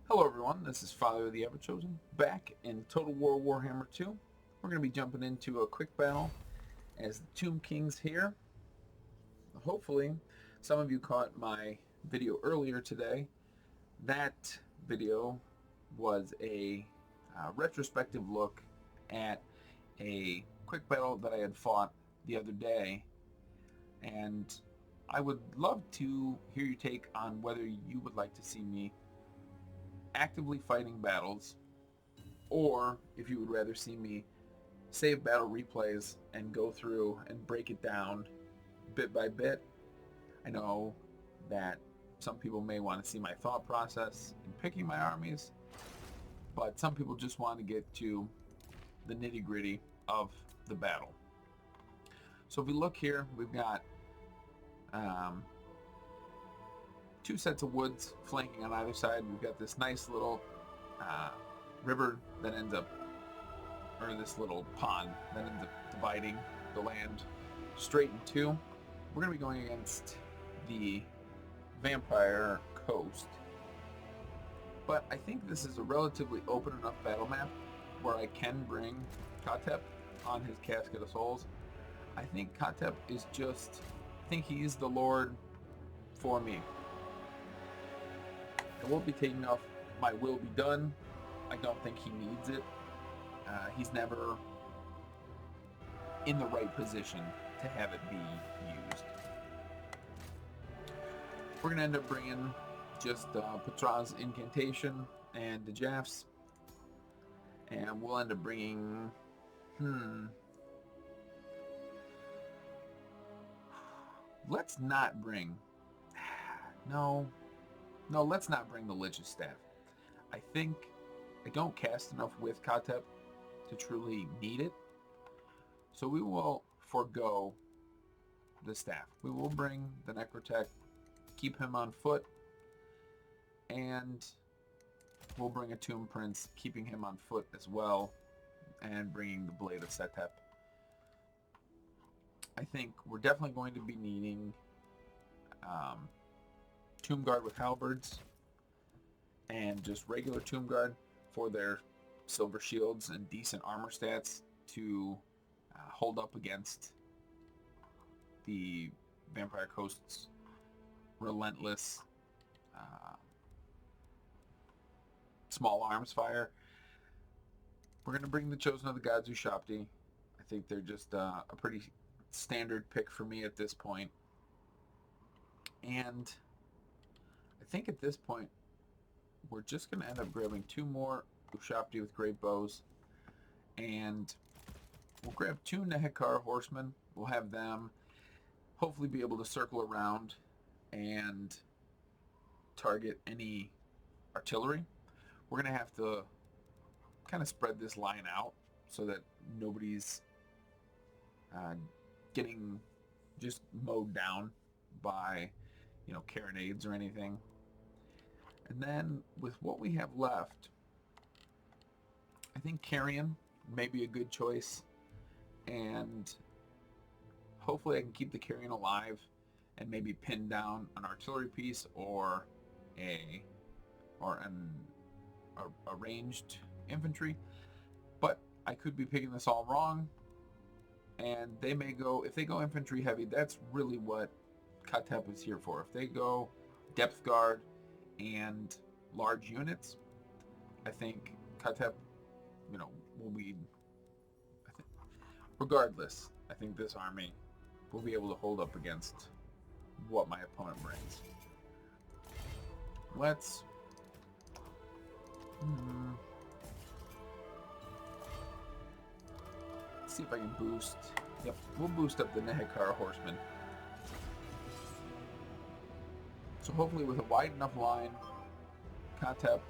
Hello everyone, this is Father of the Ever-Chosen, back in Total War Warhammer 2. We're going to be jumping into a quick battle as the Tomb King's here. Hopefully, some of you caught my video earlier today. That video was a retrospective look at a quick battle that I had fought the other day, and I would love to hear your take on whether you would like to see me actively fighting battles, or if you would rather see me save battle replays and go through and break it down bit by bit. I know that some people may want to see my thought process in picking my armies, but some people just want to get to the nitty-gritty of the battle. So if we look here, we've got two sets of woods flanking on either side. We've got this nice little river that ends up, or this little pond that ends up dividing the land straight in two. We're going to be going against the vampire coast, but I think this is a relatively open enough battle map where I can bring Khatep on his Casket of Souls. I think Khatep is just, I think he's the Lord for me. I won't be taking off my will be done. I don't think he needs it. He's never in the right position to have it be used. We're going to end up bringing just Petra's Incantation and the Jaffs. And we'll end up bringing... Let's not bring... No, let's not bring the Lich's Staff. I think I don't cast enough with Khatep to truly need it. So we will forego the staff. We will bring the Necrotech, keep him on foot, and we'll bring a Tomb Prince, keeping him on foot as well, and bringing the Blade of Khatep. I think we're definitely going to be needing Tomb Guard with halberds and just regular Tomb Guard for their silver shields and decent armor stats to hold up against the Vampire Coast's relentless small arms fire. We're going to bring the Chosen of the Gods Ushabti. I think they're just a pretty standard pick for me at this point. And I think at this point, we're just going to end up grabbing two more Ushabti with great bows. And we'll grab two Nehekar horsemen. We'll have them hopefully be able to circle around and target any artillery. We're going to have to kind of spread this line out so that nobody's getting just mowed down by, carronades or anything. And then with what we have left, I think Carrion may be a good choice, and hopefully I can keep the Carrion alive and maybe pin down an artillery piece or a ranged infantry. But I could be picking this all wrong, and they may go, if they go infantry heavy, that's really what Khatep is here for. If they go depth guard and large units, I think Khatep, will be, regardless, I think this army will be able to hold up against what my opponent brings. Let's see if I can boost. Yep, we'll boost up the Nehekar horsemen. So hopefully with a wide enough line, Khatep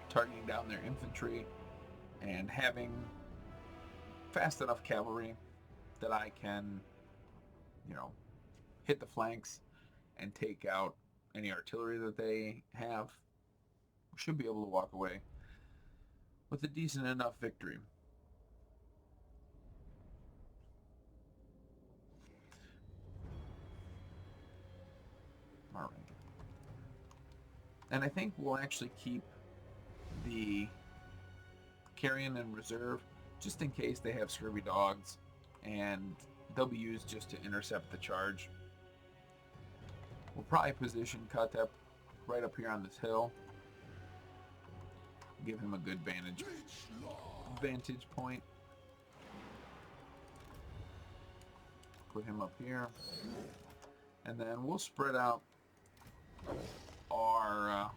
targeting down their infantry and having fast enough cavalry that I can, hit the flanks and take out any artillery that they have, we should be able to walk away with a decent enough victory. All right. And I think we'll actually keep the carrion in reserve, just in case they have scurvy dogs, and they'll be used just to intercept the charge. We'll probably position Khatep right up here on this hill. Give him a good vantage point. Put him up here. And then we'll spread out our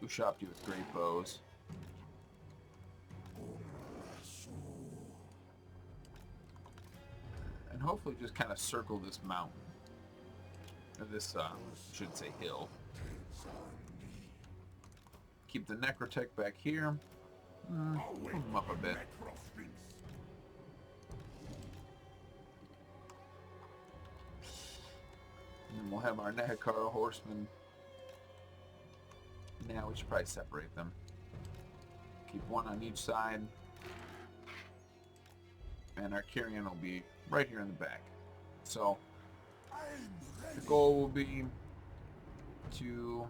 Ushabti with great bows. And hopefully just kind of circle this mountain. Or this, I should say hill. Keep the Necrotech back here. Move him up a bit. And then we'll have our Nehekara horsemen. Now we should probably separate them. Keep one on each side. And our carrion will be right here in the back. So the goal will be to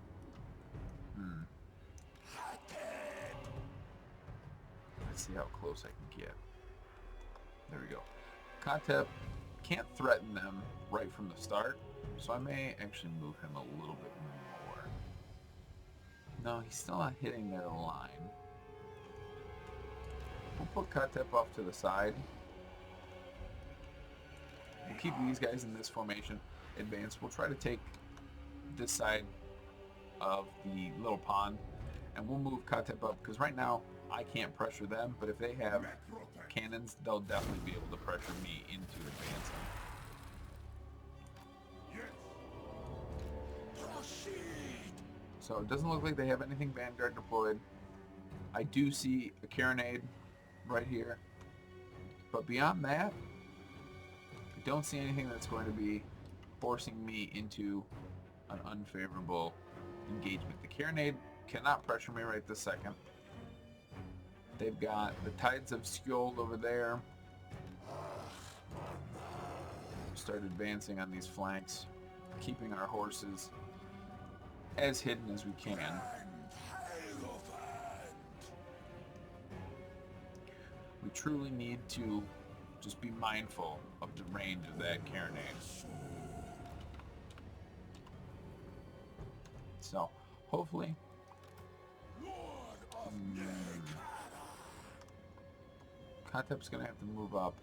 let's see how close I can get. There we go. Khatep can't threaten them right from the start, so I may actually move him a little bit more. No, he's still not hitting their line. We'll put Khatep off to the side. We'll keep these guys in this formation. Advance. We'll try to take this side of the little pond, and we'll move Khatep up, because right now I can't pressure them, but if they have cannons, they'll definitely be able to pressure me into advancing. So it doesn't look like they have anything Vanguard deployed. I do see a carronade right here, but beyond that, I don't see anything that's going to be forcing me into an unfavorable engagement. The carronade cannot pressure me right this second. They've got the Tides of Skjold over there. Start advancing on these flanks, keeping our horses as hidden as we can. We truly need to just be mindful of the range of that carronade. So, hopefully, Khatep's going to have to move up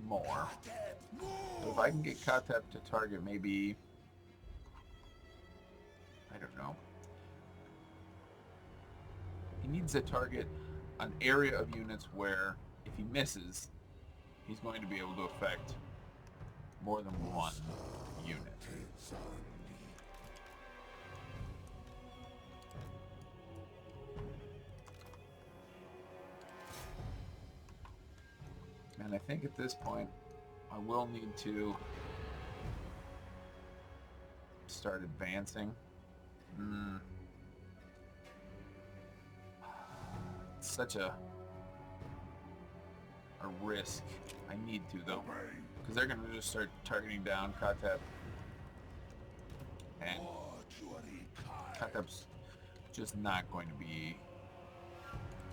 more. But if I can get Khatep to target maybe, I don't know. He needs to target an area of units where if he misses, he's going to be able to affect more than one unit. And I think at this point, I will need to start advancing. It's such a risk. I need to, though, because they're going to just start targeting down Khatep. And Khatep's just not going to be...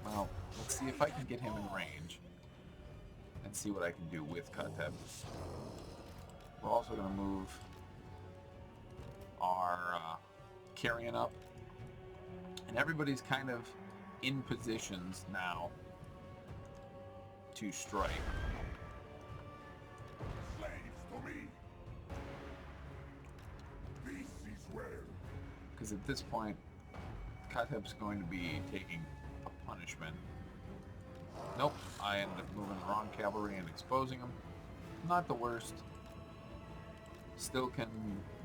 Well, let's see if I can get him in range and see what I can do with Khatep. We're also going to move our carrion up. And everybody's kind of in positions now to strike. Because at this point, Khatep's going to be taking a punishment. Nope, I ended up moving the wrong cavalry and exposing them. Not the worst. Still can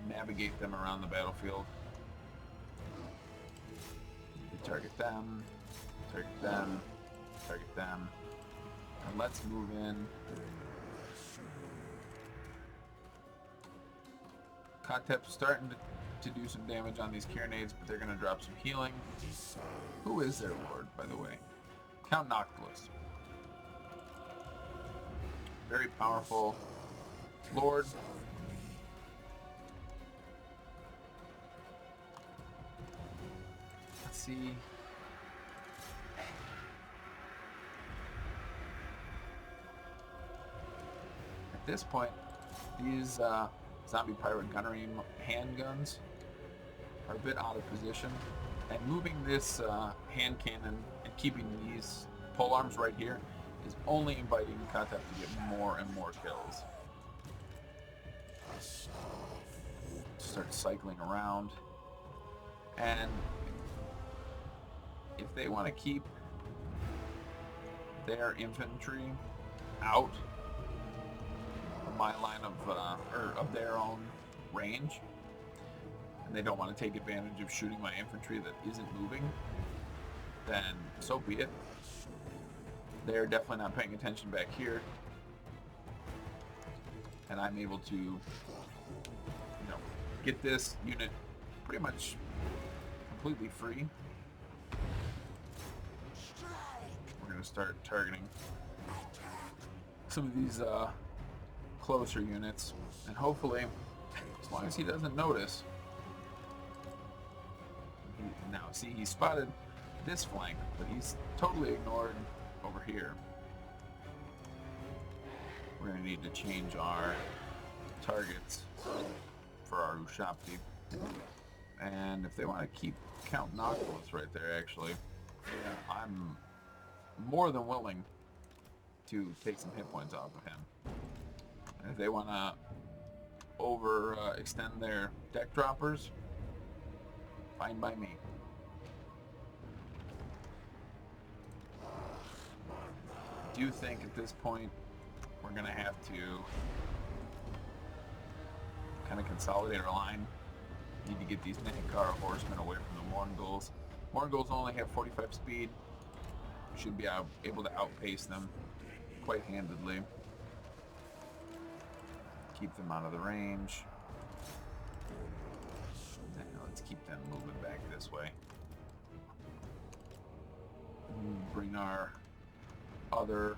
navigate them around the battlefield. Target them, target them, target them. And let's move in. Khatep's starting to do some damage on these carronades, but they're going to drop some healing. Who is their lord, by the way? Count Noctilus. Very powerful lord. Let's see. At this point, these zombie pirate gunnery handguns are a bit out of position, and moving this hand cannon and keeping these polearms right here is only inviting Khatep to get more and more kills. Start cycling around, and if they want to keep their infantry out of my line of or of their own range, and they don't want to take advantage of shooting my infantry that isn't moving, then so be it. They're definitely not paying attention back here, and I'm able to, you know, get this unit pretty much completely free. We're going to start targeting some of these closer units, and hopefully, as long as he doesn't notice. Now, see, he spotted this flank, but he's totally ignored over here. We're going to need to change our targets for our Ushabti. And if they want to keep Count Noctilus right there, actually, yeah, I'm more than willing to take some hit points off of him. And if they want to extend their deck droppers, fine by me. I do think at this point we're going to have to kind of consolidate our line. Need to get these Nehikara horsemen away from the Mongols. Mongols only have 45 speed. We should be able to outpace them quite handedly. Keep them out of the range. And let's keep them moving back this way. Bring our other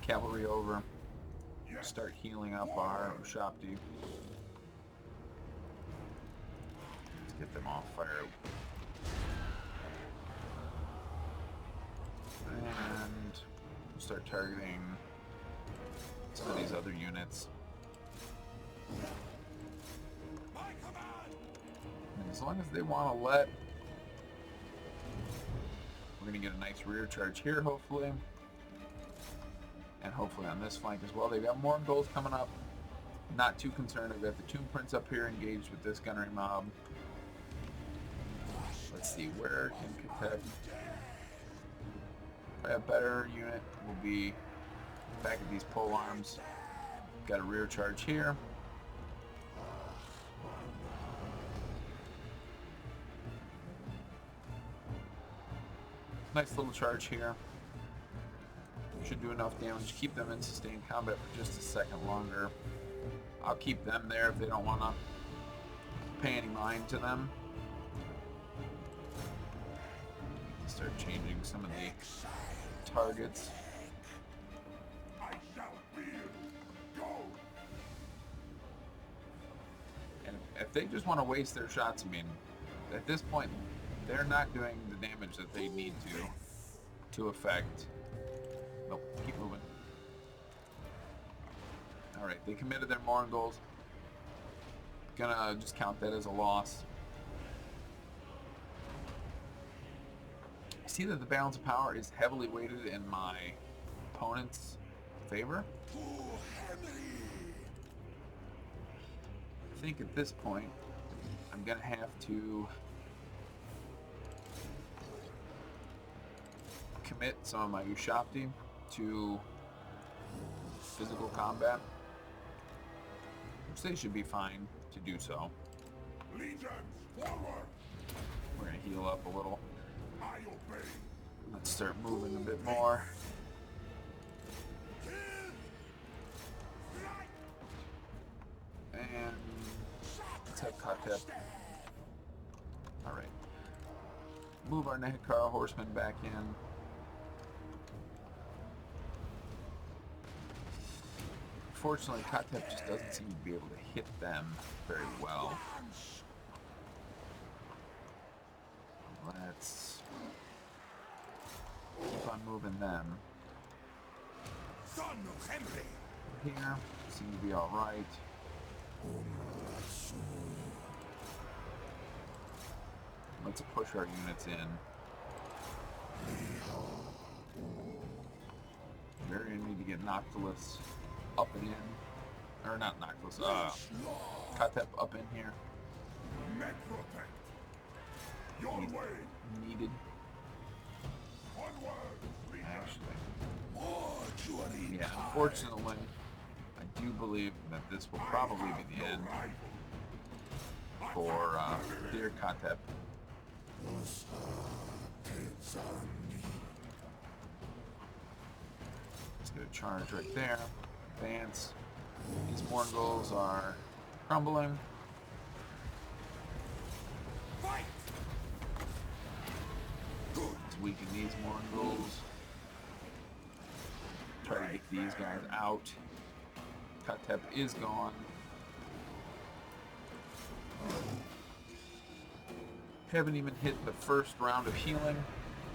cavalry over. Start healing up our Ushabti. Let's get them off fire. And start targeting some of these other units. And as long as they want to let, we're going to get a nice rear charge here, hopefully. And hopefully on this flank as well. They've got more goals coming up. Not too concerned. I've got the Tomb Prince up here engaged with this gunnery mob. Let's see, where can Khatep? A better unit will be back at these pole arms. Got a rear charge here. Nice little charge here. Should do enough damage. Keep them in sustained combat for just a second longer. I'll keep them there if they don't want to pay any mind to them. Start changing some of the targets. And if they just want to waste their shots, I mean, at this point, they're not doing the damage that they need to affect. Nope, keep moving. Alright, they committed their Mongols. Gonna just count that as a loss. See that the balance of power is heavily weighted in my opponent's favor. I think at this point I'm gonna have to commit some of my Ushabti to physical combat, which they should be fine to do so. We're gonna heal up a little. Let's start moving a bit more. And let's have Khatep. Alright. Move our Nehikara horsemen back in. Unfortunately, Khatep just doesn't seem to be able to hit them very well. Let's keep on moving them. Here, seem to be alright. Let's push our units in. We're going to need to get Noctilus up and in. Or not Noctilus, Khatep up in here. He's needed. Actually. Yeah, unfortunately, I do believe that this will probably be the end for dear Khatep. Let's get a charge right there. Advance. These Mongols are crumbling. Let's weaken these Mongols. Try to get these guys out. Khatep is gone. Haven't even hit the first round of healing.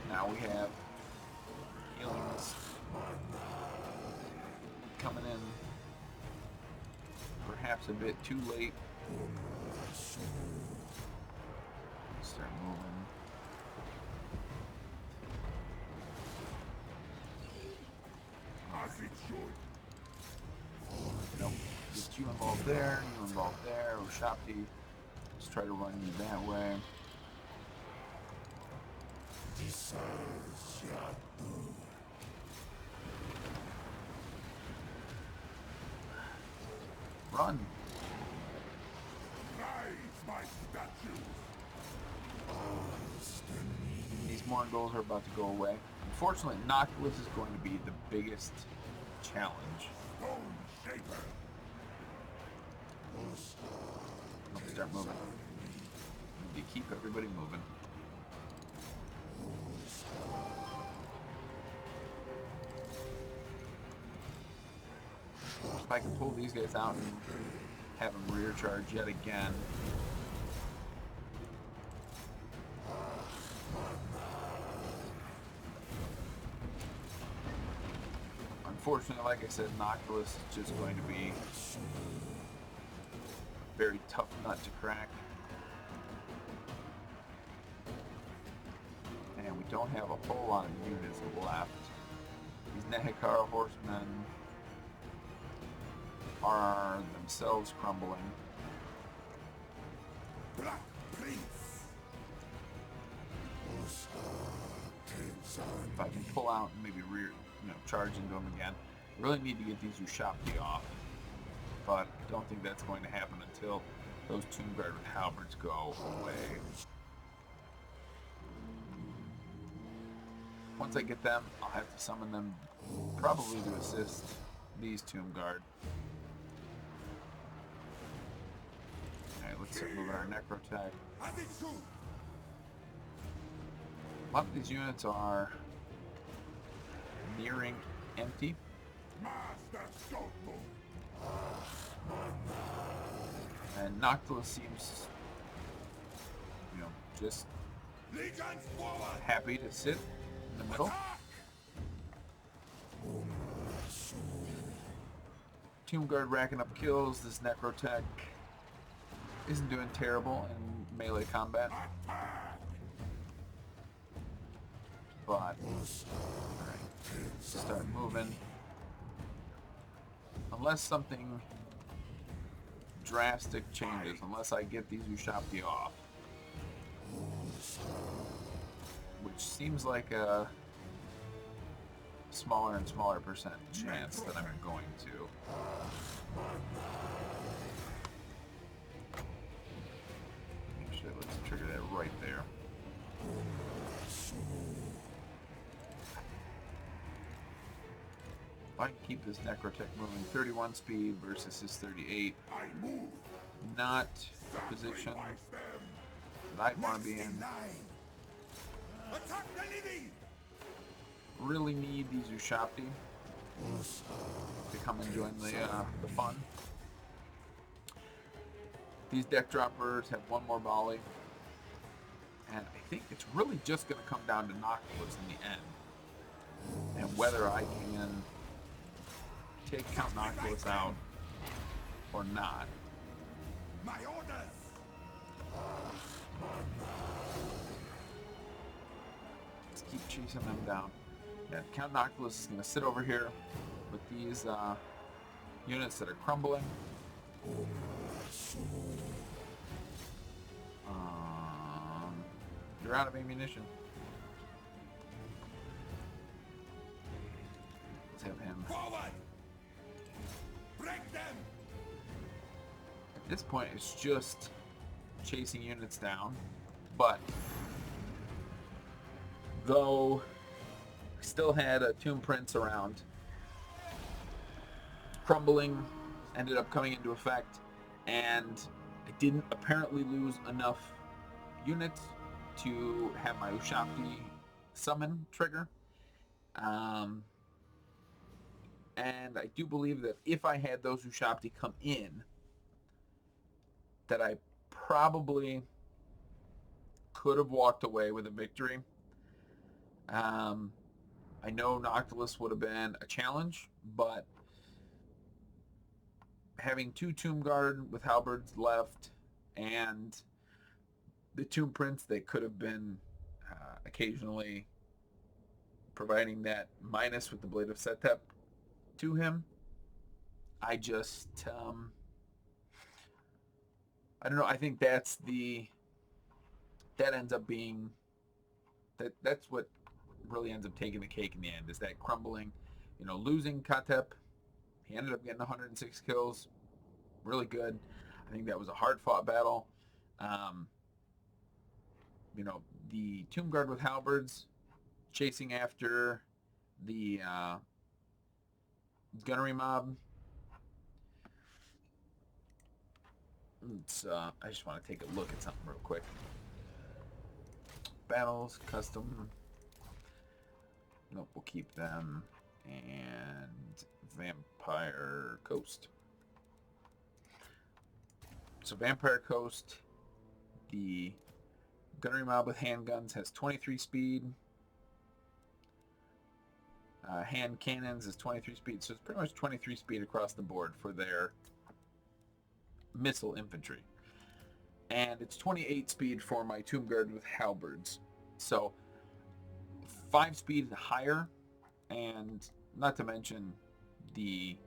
Now we have healings coming in perhaps a bit too late. Start moving. Nope. Get you involved there, you involved there. Ushapti. Let's try to run you that way. Run. These Mongols are about to go away. Unfortunately, Noctilus is going to be the biggest challenge. Let's start moving. We need to keep everybody moving. If I can pull these guys out and have them rear charge yet again. Unfortunately, like I said, Noctilus is just going to be a very tough nut to crack. And we don't have a whole lot of units left. These Nehekara horsemen are themselves crumbling. If I can pull out and maybe rear, charge into them again. Really need to get these Ushapti off, but I don't think that's going to happen until those Tomb Guard with halberds go away. Once I get them, I'll have to summon them probably to assist these Tomb Guard. Alright, let's start moving our Necrotech. A lot of these units are nearing empty. And Noctilus seems, just happy to sit in the middle. Tomb Guard racking up kills. This Necrotech isn't doing terrible in melee combat. But, alright, start moving. Unless something drastic changes, unless I get these Ushapti off. Which seems like a smaller and smaller percent chance that I'm going to. Actually, let's trigger that right there. If I can keep this Necrotech moving, 31 speed versus his 38, not a position that I'd want to be in. Really need these Ushapti. to come and join the fun. These deck droppers have one more volley, and I think it's really just going to come down to Noctilus in the end, and whether I can take Count Noctilus out or not. My orders. Let's keep chasing them down. Yeah, Count Noctilus is going to sit over here with these units that are crumbling. You're out of ammunition. Let's have him. Forward. Break them. At this point, it's just chasing units down, but though I still had a Tomb Prince around, crumbling ended up coming into effect, and I didn't apparently lose enough units to have my Ushabti summon trigger. And I do believe that if I had those Ushabti come in, that I probably could have walked away with a victory. I know Noctilus would have been a challenge, but having two Tomb Guard with halberds left and the Tomb Prince that could have been occasionally providing that minus with the Blade of Khatep to him, I just I don't know. I think that ends up being that's what really ends up taking the cake in the end, is that crumbling. You know, losing Khatep, he ended up getting 106 kills, really good. I think that was a hard-fought battle. You know, the Tomb Guard with halberds chasing after the gunnery mob. I just want to take a look at something real quick. Battles, custom. Nope, we'll keep them. And Vampire Coast. So Vampire Coast, the gunnery mob with handguns has 23 speed. Hand cannons is 23 speed. So it's pretty much 23 speed across the board for their missile infantry. And it's 28 speed for my Tomb Guard with halberds. So 5 speed higher, and not to mention the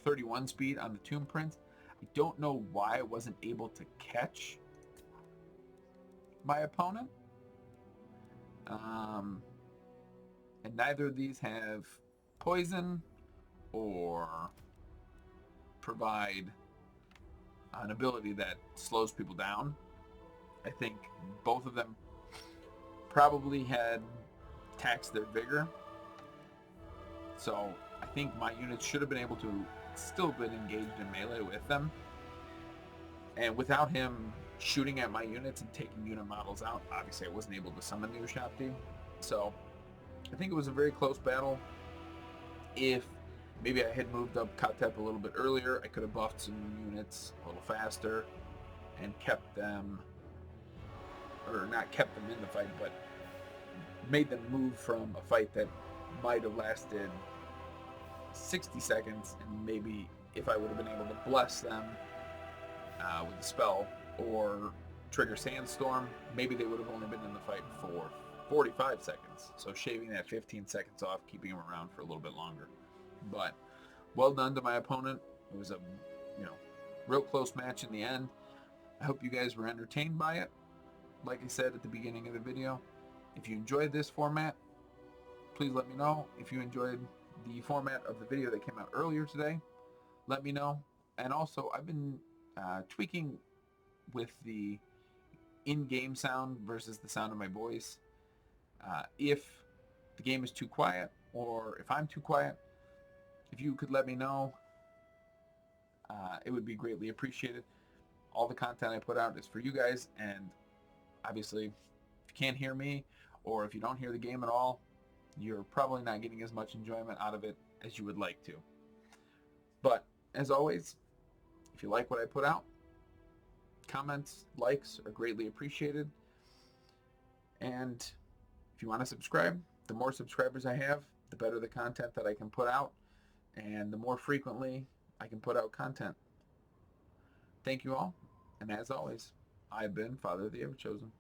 31 speed on the Tomb Prince. I don't know why I wasn't able to catch my opponent. And neither of these have poison or provide an ability that slows people down. I think both of them probably had taxed their vigor. So I think my units should have been able to still been engaged in melee with them. And without him shooting at my units and taking unit models out, obviously I wasn't able to summon the Ushabti. So I think it was a very close battle. If maybe I had moved up Khatep a little bit earlier, I could have buffed some units a little faster and kept them, or not kept them in the fight, but made them move from a fight that might have lasted 60 seconds, and maybe if I would have been able to bless them with a spell or trigger Sandstorm, maybe they would have only been in the fight for 45 seconds. So shaving that 15 seconds off, keeping them around for a little bit longer. But well done to my opponent. It was a real close match in the end. I hope you guys were entertained by it. Like I said at the beginning of the video, if you enjoyed this format, please let me know. If you enjoyed the format of the video that came out earlier today, let me know. And also, I've been tweaking with the in-game sound versus the sound of my voice. If the game is too quiet, or if I'm too quiet, if you could let me know, it would be greatly appreciated. All the content I put out is for you guys, and obviously, if you can't hear me, or if you don't hear the game at all, you're probably not getting as much enjoyment out of it as you would like to. But as always, if you like what I put out, comments, likes are greatly appreciated. And if you want to subscribe, the more subscribers I have, the better the content that I can put out, and the more frequently I can put out content. Thank you all, and as always, I've been Father of the Ever-Chosen.